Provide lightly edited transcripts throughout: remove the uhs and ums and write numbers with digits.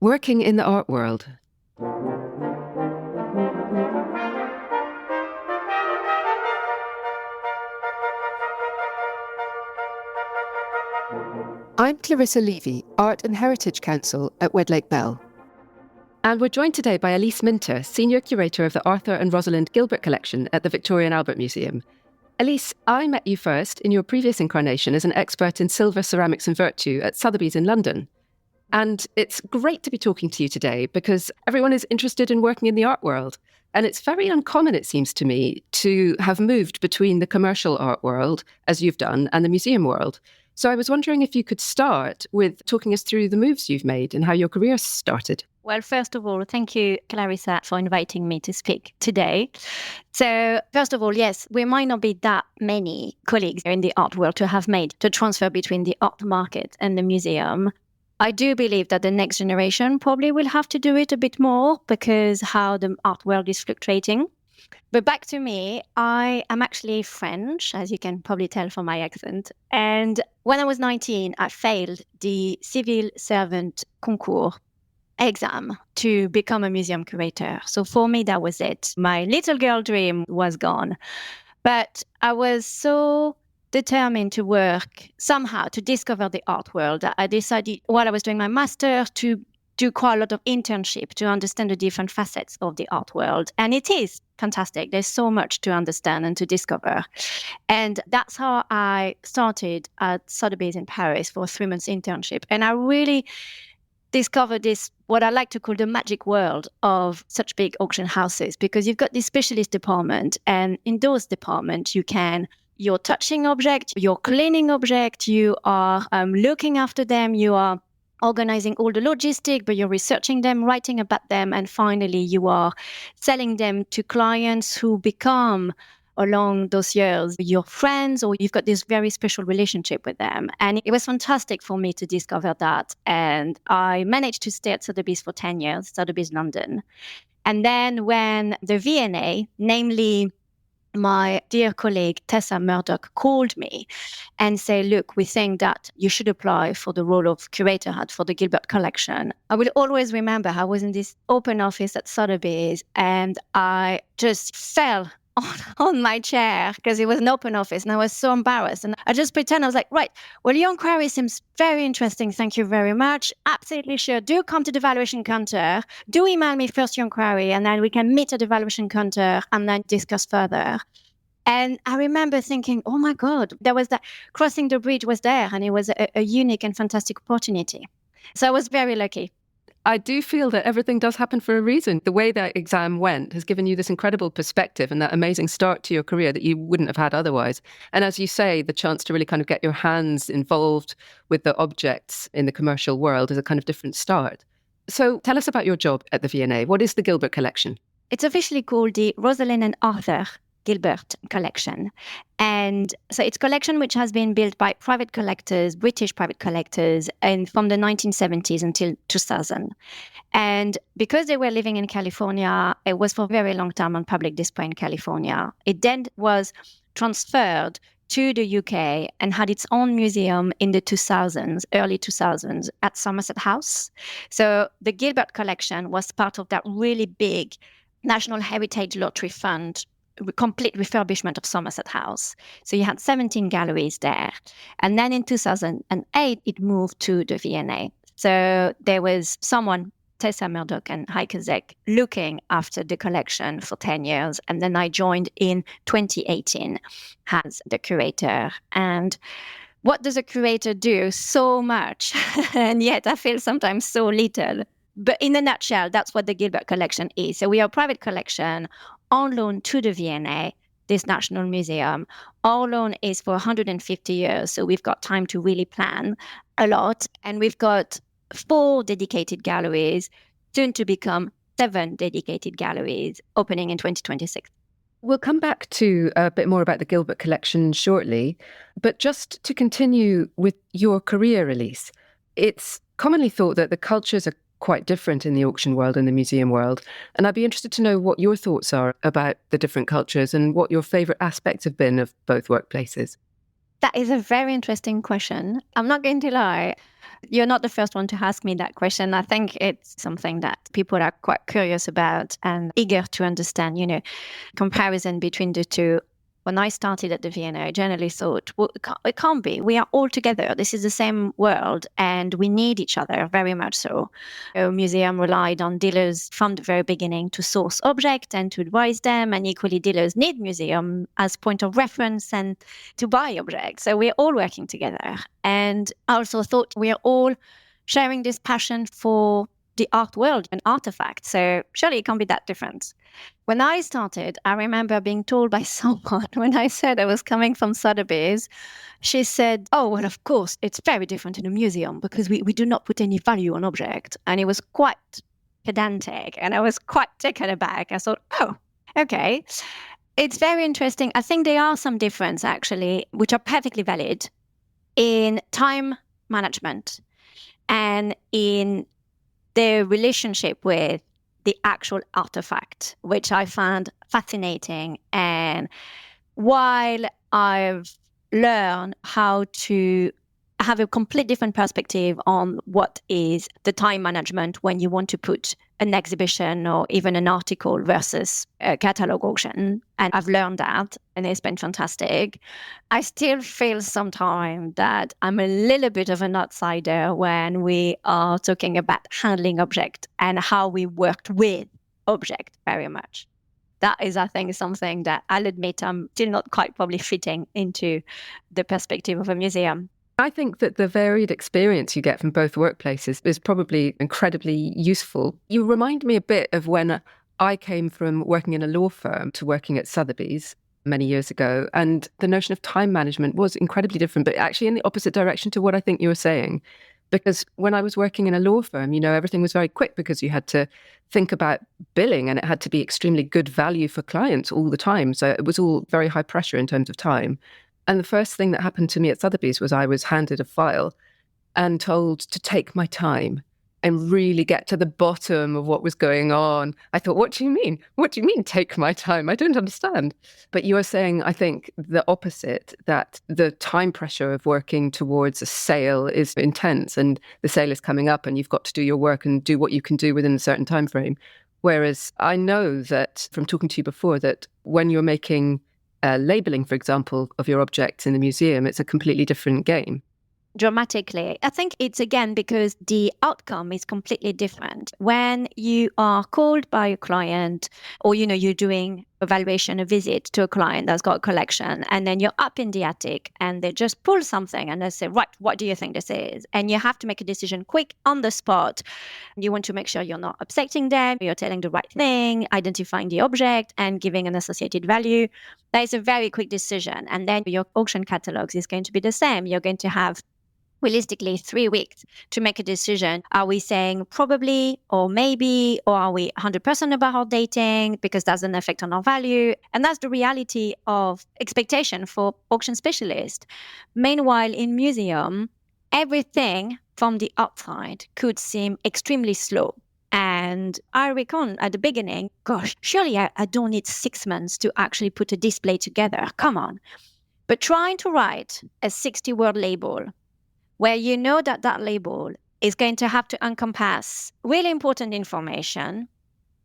Working in the art world. I'm Clarissa Levy, Art and Heritage Council at Wedlake Bell. And we're joined today by Elise Minter, Senior Curator of the Arthur and Rosalind Gilbert Collection at the Victoria and Albert Museum. Elise, I met you first in your previous incarnation as an expert in silver, ceramics and virtue at Sotheby's in London. And it's great to be talking to you today because everyone is interested in working in the art world. And it's very uncommon, it seems to me, to have moved between the commercial art world, as you've done, and the museum world. So I was wondering if you could start with talking us through the moves you've made and how your career started. Well, first of all, thank you, Clarissa, for inviting me to speak today. So, first of all, yes, we might not be that many colleagues in the art world to have made the transfer between the art market and the museum. I do believe that the next generation probably will have to do it a bit more because how the art world is fluctuating. But back to me, I am actually French, as you can probably tell from my accent. And when I was 19, I failed the civil servant concours exam to become a museum curator. So for me, that was it. My little girl dream was gone. But I was so determined to work somehow to discover the art world. I decided while I was doing my master to do quite a lot of internship to understand the different facets of the art world. And it is fantastic. There's so much to understand and to discover. And that's how I started at Sotheby's in Paris for a 3 months internship. And I really discovered this, what I like to call the magic world of such big auction houses, because you've got this specialist department. And in those departments, you're touching object, you're cleaning object, you are looking after them, you are organizing all the logistics, but you're researching them, writing about them, and finally you are selling them to clients who become, along those years, your friends, or you've got this very special relationship with them. And it was fantastic for me to discover that. And I managed to stay at Sotheby's for 10 years, Sotheby's London. And then when the V&A, namely my dear colleague Tessa Murdoch, called me and said, look, we think that you should apply for the role of curator for the Gilbert collection. I will always remember I was in this open office at Sotheby's and I just fell on my chair because it was an open office and I was so embarrassed. And I just pretend I was like, right, well, your inquiry seems very interesting. Thank you very much. Absolutely sure. Do come to the valuation counter. Do email me first your inquiry and then we can meet at the valuation counter and then discuss further. And I remember thinking, oh my God, there was that crossing the bridge was there and it was a unique and fantastic opportunity. So I was very lucky. I do feel that everything does happen for a reason. The way that exam went has given you this incredible perspective and that amazing start to your career that you wouldn't have had otherwise. And as you say, the chance to really kind of get your hands involved with the objects in the commercial world is a kind of different start. So tell us about your job at the V&A. What is the Gilbert Collection? It's officially called the Rosalind and Arthur Gilbert collection. And so it's a collection which has been built by private collectors, British private collectors, and from the 1970s until 2000. And because they were living in California, it was for a very long time on public display in California. It then was transferred to the UK and had its own museum in the 2000s, early 2000s, at Somerset House. So the Gilbert collection was part of that really big National Heritage Lottery Fund complete refurbishment of Somerset House. So you had 17 galleries there. And then in 2008, it moved to the V&A. So there was someone, Tessa Murdoch and Heike Zek, looking after the collection for 10 years. And then I joined in 2018 as the curator. And what does a curator do? So much. And yet I feel sometimes so little. But in a nutshell, that's what the Gilbert collection is. So we are a private collection on loan to the V&A, this National Museum. Our loan is for 150 years, so we've got time to really plan a lot. And we've got 4 dedicated galleries, soon to become 7 dedicated galleries, opening in 2026. We'll come back to a bit more about the Gilbert collection shortly, but just to continue with your career, Elise, it's commonly thought that the cultures are quite different in the auction world and the museum world. And I'd be interested to know what your thoughts are about the different cultures and what your favourite aspects have been of both workplaces. That is a very interesting question. I'm not going to lie. You're not the first one to ask me that question. I think it's something that people are quite curious about and eager to understand, comparison between the two. When I started at the V&A, I generally thought, well, it can't be. We are all together. This is the same world, and we need each other very much so. A museum relied on dealers from the very beginning to source objects and to advise them, and equally dealers need museum as point of reference and to buy objects. So we're all working together. And I also thought we are all sharing this passion for the art world and artifacts. So surely it can't be that different. When I started, I remember being told by someone when I said I was coming from Sotheby's, she said, oh, well, of course, it's very different in a museum because we do not put any value on object. And it was quite pedantic and I was quite taken aback. I thought, oh, okay. It's very interesting. I think there are some differences actually, which are perfectly valid in time management and in their relationship with the actual artifact, which I found fascinating. And while I've learned how to have a complete different perspective on what is the time management when you want to put an exhibition or even an article versus a catalog auction. And I've learned that, and it's been fantastic. I still feel sometimes that I'm a little bit of an outsider when we are talking about handling object and how we worked with object very much. That is, I think, something that I'll admit I'm still not quite probably fitting into the perspective of a museum. I think that the varied experience you get from both workplaces is probably incredibly useful. You remind me a bit of when I came from working in a law firm to working at Sotheby's many years ago. And the notion of time management was incredibly different, but actually in the opposite direction to what I think you were saying. Because when I was working in a law firm, everything was very quick because you had to think about billing and it had to be extremely good value for clients all the time. So it was all very high pressure in terms of time. And the first thing that happened to me at Sotheby's was I was handed a file and told to take my time and really get to the bottom of what was going on. I thought, what do you mean? What do you mean, take my time? I don't understand. But you are saying, I think, the opposite, that the time pressure of working towards a sale is intense and the sale is coming up and you've got to do your work and do what you can do within a certain time frame. Whereas I know that from talking to you before that when you're making labeling, for example, of your objects in the museum, it's a completely different game. Dramatically. I think it's again because the outcome is completely different. When you are called by a client or, you're doing evaluation, a visit to a client that's got a collection, and then you're up in the attic and they just pull something and they say, right, what do you think this is? And you have to make a decision quick on the spot. You want to make sure you're not upsetting them, you're telling the right thing, identifying the object and giving an associated value. That is a very quick decision. And then your auction catalogs is going to be the same. You're going to have realistically 3 weeks to make a decision. Are we saying probably or maybe, or are we 100% about our dating because that's an effect on our value? And that's the reality of expectation for auction specialists. Meanwhile, in museum, everything from the outside could seem extremely slow. And I reckon at the beginning, gosh, surely I don't need 6 months to actually put a display together. Come on. But trying to write a 60-word label where you know that that label is going to have to encompass really important information,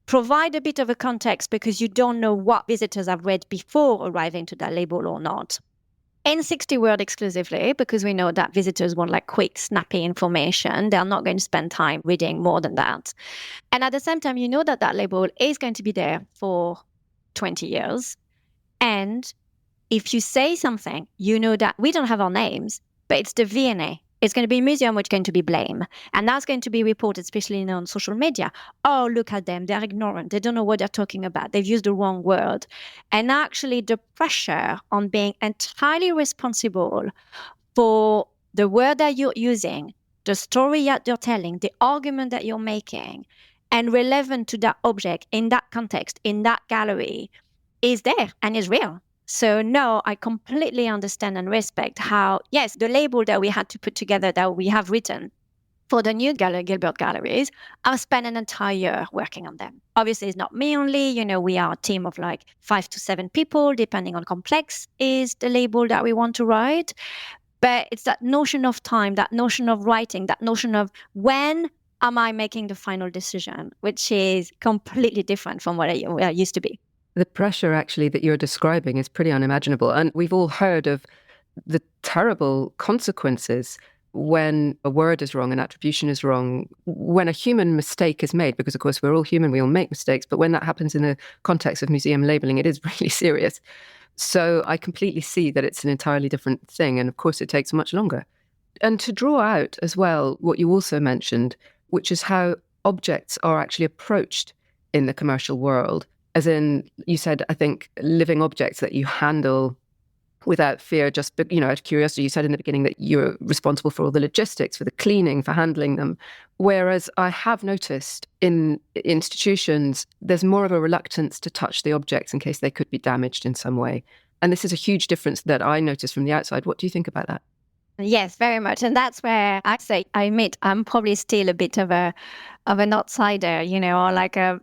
provide a bit of a context because you don't know what visitors have read before arriving to that label or not, in 60 words exclusively, because we know that visitors want quick, snappy information. They're not going to spend time reading more than that. And at the same time, you know that that label is going to be there for 20 years. And if you say something, you know that we don't have our names, but it's the V&A. It's going to be a museum which is going to be blamed. And that's going to be reported, especially on social media. Oh, look at them. They're ignorant. They don't know what they're talking about. They've used the wrong word. And actually, the pressure on being entirely responsible for the word that you're using, the story that you're telling, the argument that you're making, and relevant to that object in that context, in that gallery, is there and is real. So no, I completely understand and respect how, yes, the label that we had to put together that we have written for the new Gilbert galleries, I've spent an entire year working on them. Obviously, it's not me only. We are a team of 5 to 7 people, depending on complex is the label that we want to write. But it's that notion of time, that notion of writing, that notion of when am I making the final decision, which is completely different from what I used to be. The pressure actually that you're describing is pretty unimaginable. And we've all heard of the terrible consequences when a word is wrong, an attribution is wrong, when a human mistake is made, because of course we're all human, we all make mistakes, but when that happens in the context of museum labelling, it is really serious. So I completely see that it's an entirely different thing, and of course it takes much longer. And to draw out as well what you also mentioned, which is how objects are actually approached in the commercial world, as in, you said, I think, living objects that you handle without fear, just, out of curiosity. You said in the beginning that you're responsible for all the logistics, for the cleaning, for handling them. Whereas I have noticed in institutions, there's more of a reluctance to touch the objects in case they could be damaged in some way. And this is a huge difference that I notice from the outside. What do you think about that? Yes, very much. And that's where I say, I admit, I'm probably still a bit of an outsider, or like a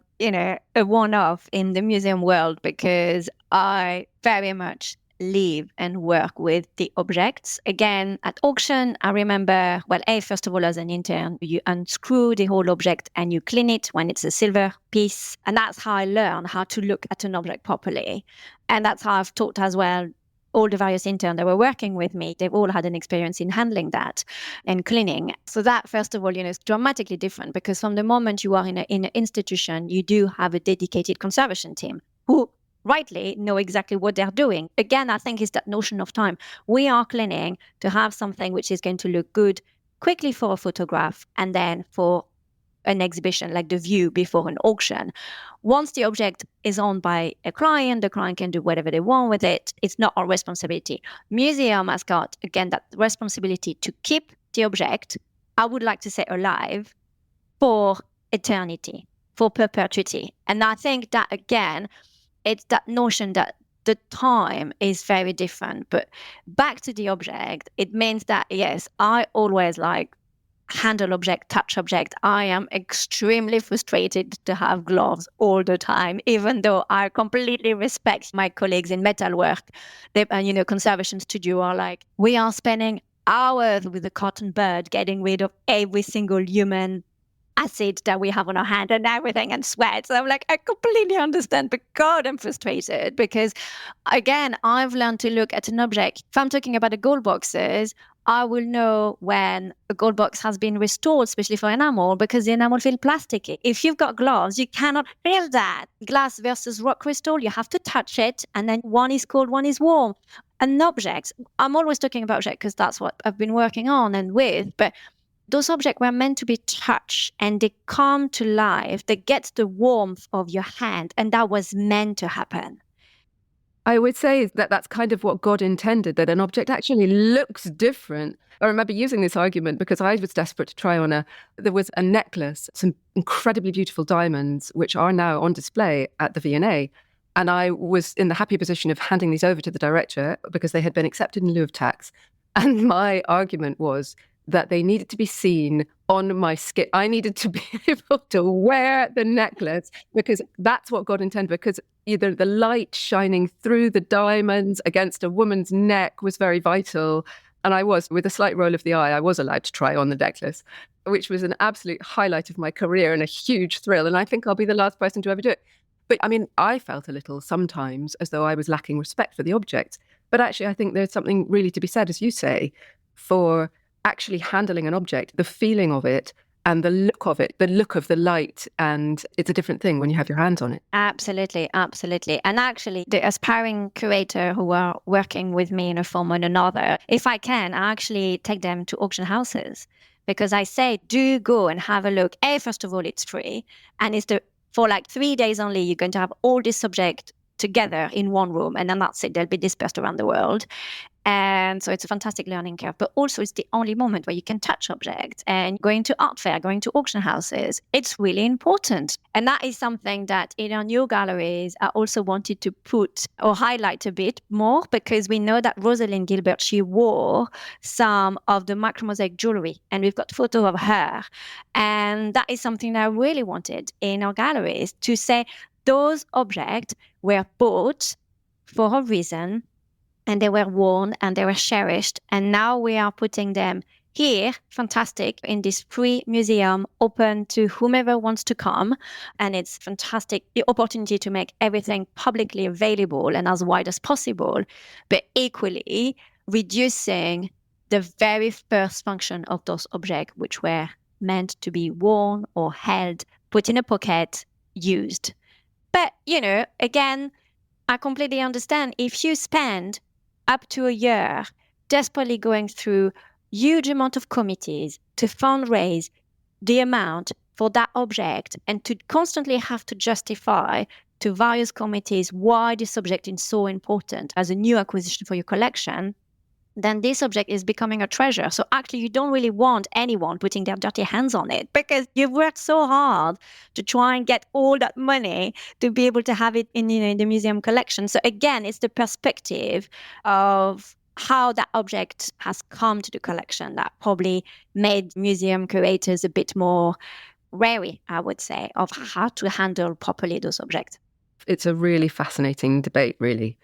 one-off in the museum world, because I very much live and work with the objects. Again, at auction, I remember, first of all, as an intern, you unscrew the whole object and you clean it when it's a silver piece. And that's how I learned how to look at an object properly. And that's how I've taught as well all the various interns that were working with me. They've all had an experience in handling that and cleaning. So that, first of all, is dramatically different, because from the moment you are in an institution, you do have a dedicated conservation team who rightly know exactly what they're doing. Again, I think it's that notion of time. We are cleaning to have something which is going to look good quickly for a photograph and then for an exhibition, like the view before an auction. Once the object is owned by a client, the client can do whatever they want with it. It's not our responsibility. Museum has got, again, that responsibility to keep the object, I would like to say, alive for eternity, for perpetuity. And I think that, again, it's that notion that the time is very different. But back to the object, it means that, yes, I always handle object, touch object. I am extremely frustrated to have gloves all the time, even though I completely respect my colleagues in metalwork. They, conservation studio are like, we are spending hours with a cotton bud getting rid of every single human acid that we have on our hand and everything, and sweat. So I'm like, I completely understand, but God, I'm frustrated, because again, I've learned to look at an object. If I'm talking about the gold boxes, I will know when a gold box has been restored, especially for enamel, because the enamel feels plasticky. If you've got gloves, you cannot feel that. Glass versus rock crystal, you have to touch it, and then one is cold, one is warm. And objects, I'm always talking about objects because that's what I've been working on and with, but those objects were meant to be touched, and they come to life. They get the warmth of your hand, and that was meant to happen. I would say that that's kind of what God intended, that an object actually looks different. I remember using this argument because I was desperate to try on there was a necklace, some incredibly beautiful diamonds, which are now on display at the V&A. And I was in the happy position of handing these over to the director because they had been accepted in lieu of tax. And my argument was that they needed to be seen on my skin. I needed to be able to wear the necklace because that's what God intended, because either the light shining through the diamonds against a woman's neck was very vital. And I was, with a slight roll of the eye, I was allowed to try on the necklace, which was an absolute highlight of my career and a huge thrill. And I think I'll be the last person to ever do it. But I mean, I felt a little sometimes as though I was lacking respect for the object. But actually, I think there's something really to be said, as you say, for actually handling an object, the feeling of it and the look of it, the look of the light. And it's a different thing when you have your hands on it. Absolutely, absolutely. And actually, the aspiring curator who are working with me in a form or another, if I can, I actually take them to auction houses, because I say, do go and have a look. First of all, it's free. And it's for 3 days only, you're going to have all this subject together in one room, and then that's it. They'll be dispersed around the world. And so it's a fantastic learning curve, but also it's the only moment where you can touch objects. And going to art fair, going to auction houses, it's really important. And that is something that in our new galleries, I also wanted to put or highlight a bit more, because we know that Rosalind Gilbert, she wore some of the micromosaic jewelry, and we've got photo of her. And that is something that I really wanted in our galleries, to say those objects were bought for a reason, and they were worn and they were cherished. And now we are putting them here, fantastic, in this free museum open to whomever wants to come. And it's fantastic, the opportunity to make everything publicly available and as wide as possible, but equally reducing the very first function of those objects, which were meant to be worn or held, put in a pocket, used. But, again, I completely understand if you spend up to a year desperately going through huge amount of committees to fundraise the amount for that object and to constantly have to justify to various committees why this object is so important as a new acquisition for your collection, then this object is becoming a treasure. So actually, you don't really want anyone putting their dirty hands on it because you've worked so hard to try and get all that money to be able to have it in the museum collection. So again, it's the perspective of how that object has come to the collection that probably made museum curators a bit more wary, I would say, of how to handle properly those objects. It's a really fascinating debate, really.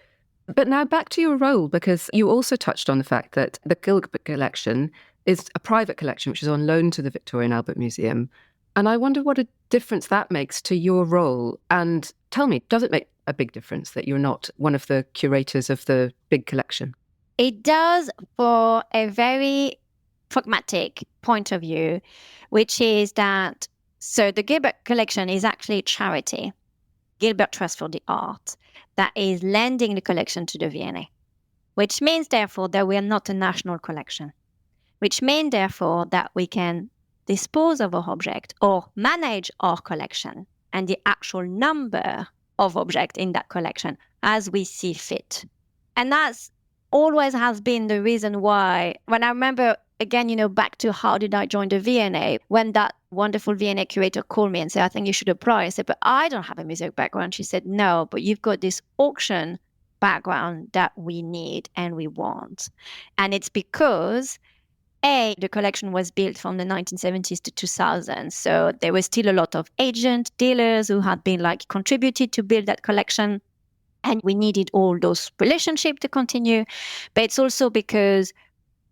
But now back to your role, because you also touched on the fact that the Gilbert collection is a private collection which is on loan to the Victoria and Albert Museum. And I wonder what a difference that makes to your role. And tell me, does it make a big difference that you're not one of the curators of the big collection? It does, for a very pragmatic point of view, which is that, so the Gilbert collection is actually a charity, Gilbert Trust for the Arts, that is lending the collection to the V&A, which means, therefore, that we are not a national collection, which means, therefore, that we can dispose of our object or manage our collection and the actual number of objects in that collection as we see fit. And that's always has been the reason why, when I remember, again, back to how did I join the V&A, when that wonderful V&A curator called me and said, I think you should apply. I said, but I don't have a music background. She said, no, but you've got this auction background that we need and we want. And it's because, the collection was built from the 1970s to 2000. So there was still a lot of agent dealers who had been contributed to build that collection. And we needed all those relationships to continue. But it's also because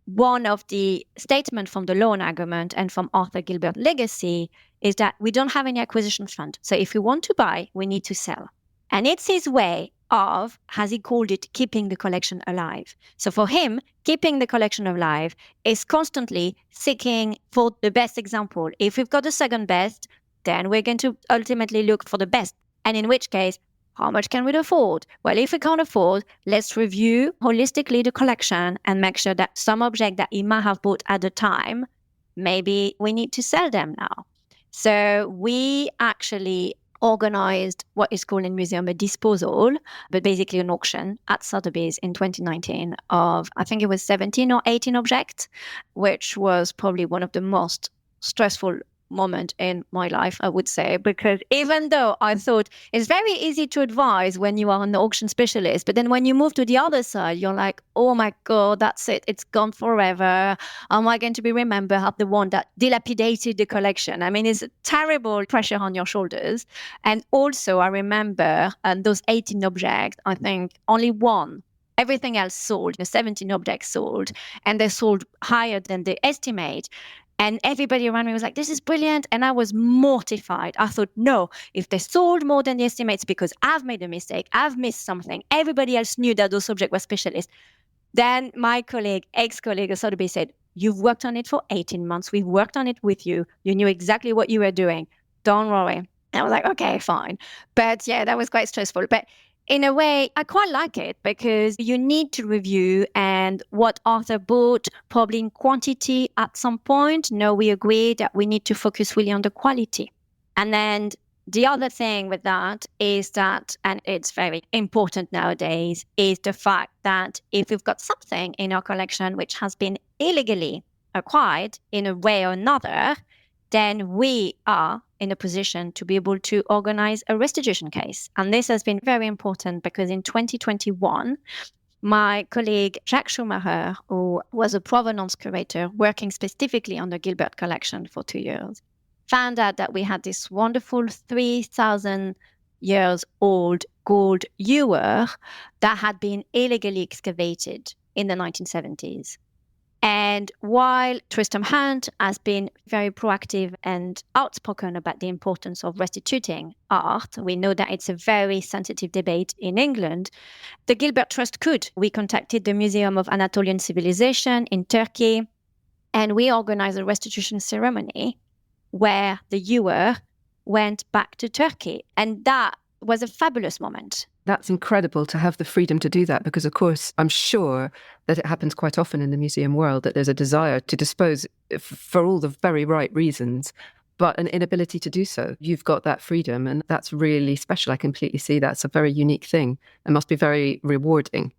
one of the statements from the loan agreement and from Arthur Gilbert's legacy is that we don't have any acquisition fund. So if we want to buy, we need to sell. And it's his way of, as he called it, keeping the collection alive. So for him, keeping the collection alive is constantly seeking for the best example. If we've got the second best, then we're going to ultimately look for the best. And in which case, how much can we afford? Well, if we can't afford, let's review holistically the collection and make sure that some object that he might have bought at the time, maybe we need to sell them now. So we actually organized what is called in museum a disposal, but basically an auction at Sotheby's in 2019 of, I think it was 17 or 18 objects, which was probably one of the most stressful moment in my life, I would say, because even though I thought it's very easy to advise when you are an auction specialist, but then when you move to the other side, you're like, oh my God, that's it. It's gone forever. Am I going to be remembered as the one that dilapidated the collection? I mean, it's a terrible pressure on your shoulders. And also I remember those 18 objects, I think only one. Everything else sold, the 17 objects sold, and they sold higher than the estimate. And everybody around me was like, this is brilliant. And I was mortified. I thought, no, if they sold more than the estimates because I've made a mistake, I've missed something, everybody else knew that those subjects were specialists. Then my ex-colleague at Sotheby's said, you've worked on it for 18 months. We've worked on it with you. You knew exactly what you were doing. Don't worry. And I was like, okay, fine. But yeah, that was quite stressful. But in a way, I quite like it because you need to review and what Arthur bought probably in quantity at some point. No, we agree that we need to focus really on the quality. And then the other thing with that is that, and it's very important nowadays, is the fact that if we've got something in our collection which has been illegally acquired in a way or another, then we are in a position to be able to organize a restitution case. And this has been very important because in 2021, my colleague Jacques Schumacher, who was a provenance curator working specifically on the Gilbert collection for 2 years, found out that we had this wonderful 3,000 years old gold ewer that had been illegally excavated in the 1970s. And while Tristram Hunt has been very proactive and outspoken about the importance of restituting art, we know that it's a very sensitive debate in England, the Gilbert Trust could. We contacted the Museum of Anatolian Civilization in Turkey, and we organized a restitution ceremony where the ewer went back to Turkey. And that was a fabulous moment. That's incredible to have the freedom to do that, because, of course, I'm sure that it happens quite often in the museum world that there's a desire to dispose for all the very right reasons, but an inability to do so. You've got that freedom, and that's really special. I completely see that's a very unique thing and must be very rewarding.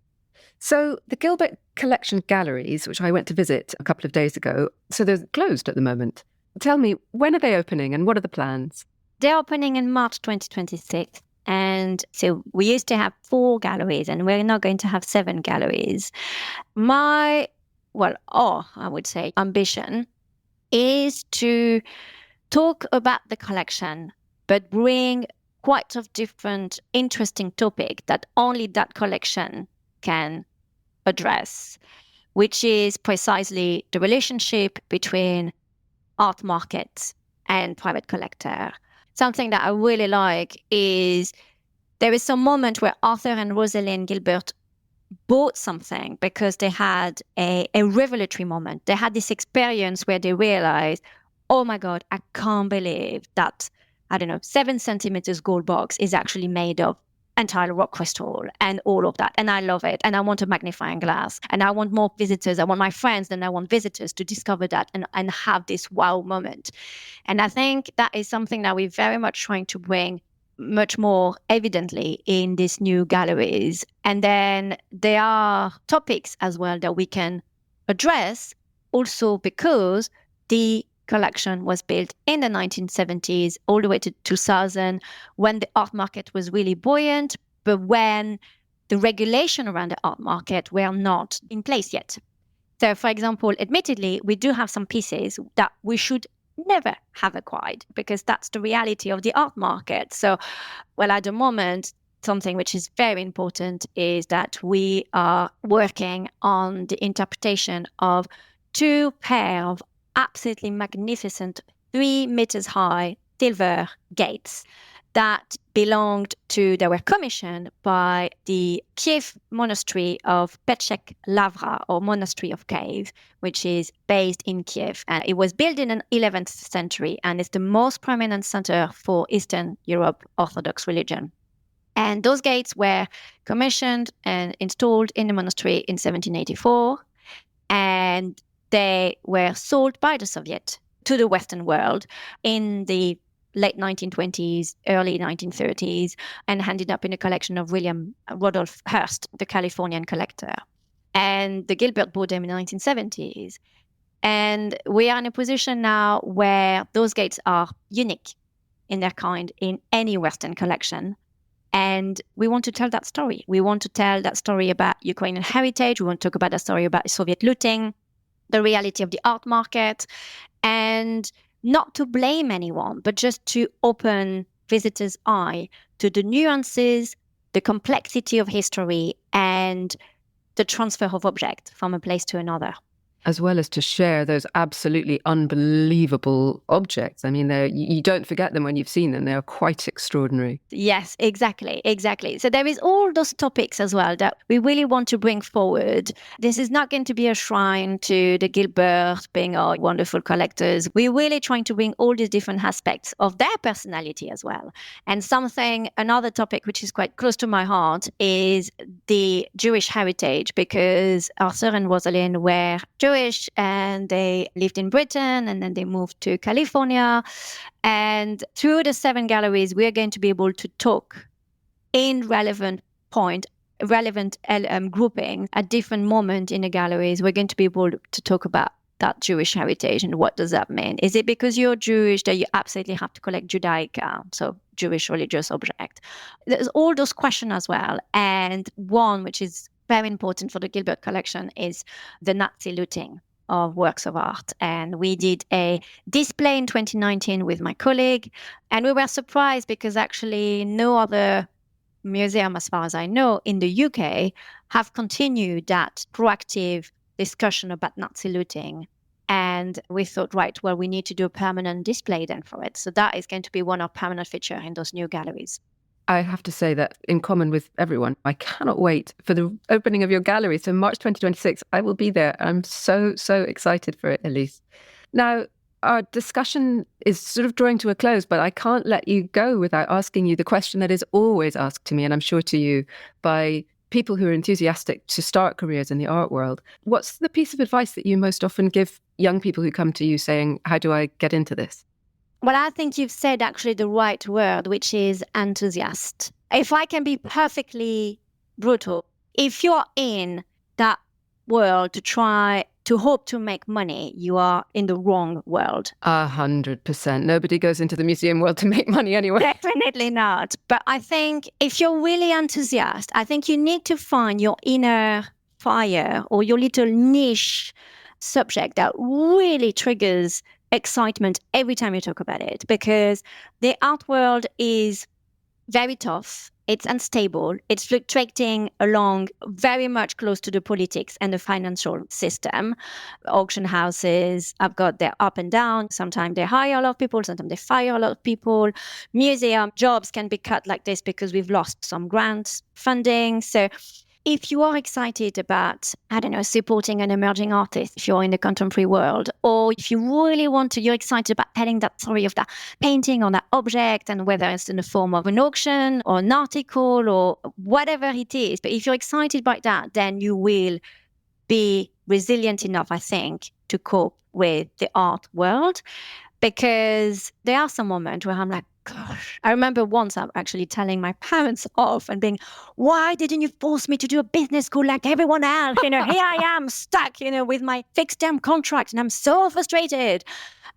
So the Gilbert Collection galleries, which I went to visit a couple of days ago, so they're closed at the moment. Tell me, when are they opening and what are the plans? They're opening in March 2026. And so we used to have 4 galleries, and we're now going to have 7 galleries. I would say, ambition is to talk about the collection, but bring quite a different, interesting topic that only that collection can address, which is precisely the relationship between art market and private collector. Something that I really like is there is some moment where Arthur and Rosalind Gilbert bought something because they had a revelatory moment. They had this experience where they realized, oh my God, I can't believe that, 7 centimeters gold box is actually made of entire rock crystal and all of that. And I love it. And I want a magnifying glass. And I want more visitors. I want my friends and I want visitors to discover that and have this wow moment. And I think that is something that we're very much trying to bring much more evidently in these new galleries. And then there are topics as well that we can address also because the collection was built in the 1970s all the way to 2000 when the art market was really buoyant, but when the regulation around the art market were not in place yet. So, for example, admittedly, we do have some pieces that we should never have acquired because that's the reality of the art market. So, at the moment, something which is very important is that we are working on the interpretation of 2 pair of absolutely magnificent 3 meters high silver gates that they were commissioned by the Kiev monastery of Petchek Lavra, or Monastery of Cave, which is based in Kiev. And it was built in the 11th century and it's the most prominent center for Eastern Europe Orthodox religion. And those gates were commissioned and installed in the monastery in 1784. And they were sold by the Soviet to the Western world in the late 1920s, early 1930s, and ended up in a collection of William Rudolph Hearst, the Californian collector. And the Gilbert bought them in the 1970s. And we are in a position now where those gates are unique in their kind in any Western collection. And we want to tell that story. We want to tell that story about Ukrainian heritage. We want to talk about the story about Soviet looting, the reality of the art market, and not to blame anyone, but just to open visitors' eye to the nuances, the complexity of history, and the transfer of object from a place to another. As well as to share those absolutely unbelievable objects. I mean, you don't forget them when you've seen them. They're quite extraordinary. Yes, exactly. So there is all those topics as well that we really want to bring forward. This is not going to be a shrine to the Gilbert being our wonderful collectors. We're really trying to bring all these different aspects of their personality as well. And another topic which is quite close to my heart is the Jewish heritage, because Arthur and Rosalind were Jewish and they lived in Britain and then they moved to California. And through the 7 galleries, we are going to be able to talk in relevant grouping at different moments in the galleries. We're going to be able to talk about that Jewish heritage and what does that mean? Is it because you're Jewish that you absolutely have to collect Judaica, so Jewish religious object? There's all those questions as well. And one which is very important for the Gilbert collection is the Nazi looting. of works of art. And we did a display in 2019 with my colleague. And we were surprised because actually no other museum, as far as I know, in the UK have continued that proactive discussion about Nazi looting. And we thought, right, well, we need to do a permanent display then for it. So that is going to be one of permanent feature in those new galleries. I have to say that in common with everyone, I cannot wait for the opening of your gallery. So March 2026, I will be there. I'm so excited for it, Elise. Now, our discussion is sort of drawing to a close, but I can't let you go without asking you the question that is always asked to me, and I'm sure to you, by people who are enthusiastic to start careers in the art world. What's the piece of advice that you most often give young people who come to you saying, how do I get into this? Well, I think you've said actually the right word, which is enthusiast. If I can be perfectly brutal, if you're in that world to hope to make money, you are in the wrong world. 100%. Nobody goes into the museum world to make money anyway. Definitely not. But I think if you're really enthusiastic, I think you need to find your inner fire or your little niche subject that really triggers excitement every time you talk about it, because the art world is very tough. It's unstable. It's fluctuating along very much close to the politics and the financial system. Auction houses have got their up and down. Sometimes they hire a lot of people. Sometimes they fire a lot of people. Museum jobs can be cut like this because we've lost some grant funding. So if you are excited about, supporting an emerging artist, if you're in the contemporary world, or if you really you're excited about telling that story of that painting or that object, and whether it's in the form of an auction or an article or whatever it is, but if you're excited by that, then you will be resilient enough, I think, to cope with the art world. Because there are some moments where I'm like, gosh, I remember once I'm actually telling my parents off and being, why didn't you force me to do a business school like everyone else? Here I am stuck, with my fixed term contract and I'm so frustrated.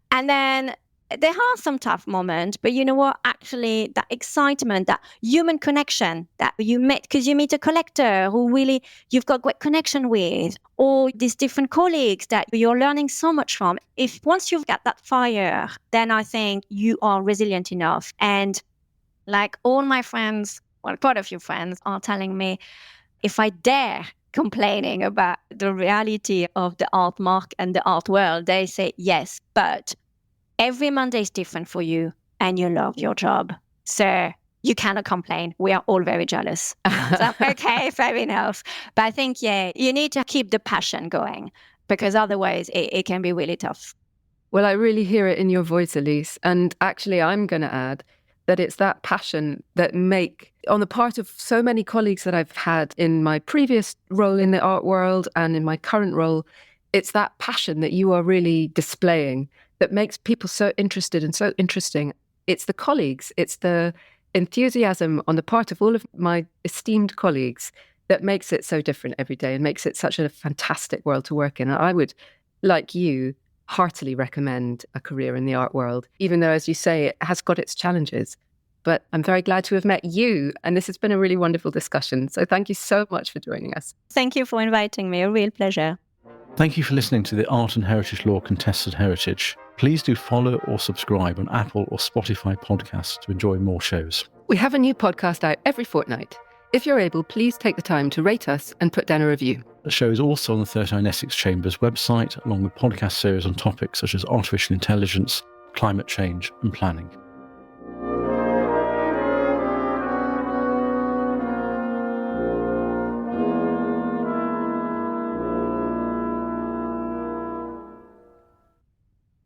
And then there are some tough moments, but you know what? Actually, that excitement, that human connection that you meet, because you meet a collector who really you've got great connection with, or these different colleagues that you're learning so much from. If once you've got that fire, then I think you are resilient enough. And like all my friends, well, quite a few friends are telling me, if I dare complaining about the reality of the art mark and the art world, they say, yes, but every Monday is different for you and you love your job. So you cannot complain. We are all very jealous. So, okay, fair enough. But I think, you need to keep the passion going, because otherwise it can be really tough. Well, I really hear it in your voice, Elise. And actually, I'm going to add that it's that passion that on the part of so many colleagues that I've had in my previous role in the art world and in my current role, it's that passion that you are really displaying that makes people so interested and so interesting. It's the colleagues, it's the enthusiasm on the part of all of my esteemed colleagues that makes it so different every day and makes it such a fantastic world to work in. And I would, like you, heartily recommend a career in the art world, even though, as you say, it has got its challenges. But I'm very glad to have met you, and this has been a really wonderful discussion. So thank you so much for joining us. Thank you for inviting me. A real pleasure. Thank you for listening to the Art and Heritage Law Contested Heritage. Please do follow or subscribe on Apple or Spotify podcasts to enjoy more shows. We have a new podcast out every fortnight. If you're able, please take the time to rate us and put down a review. The show is also on the 39 Essex Chambers website, along with podcast series on topics such as artificial intelligence, climate change and planning.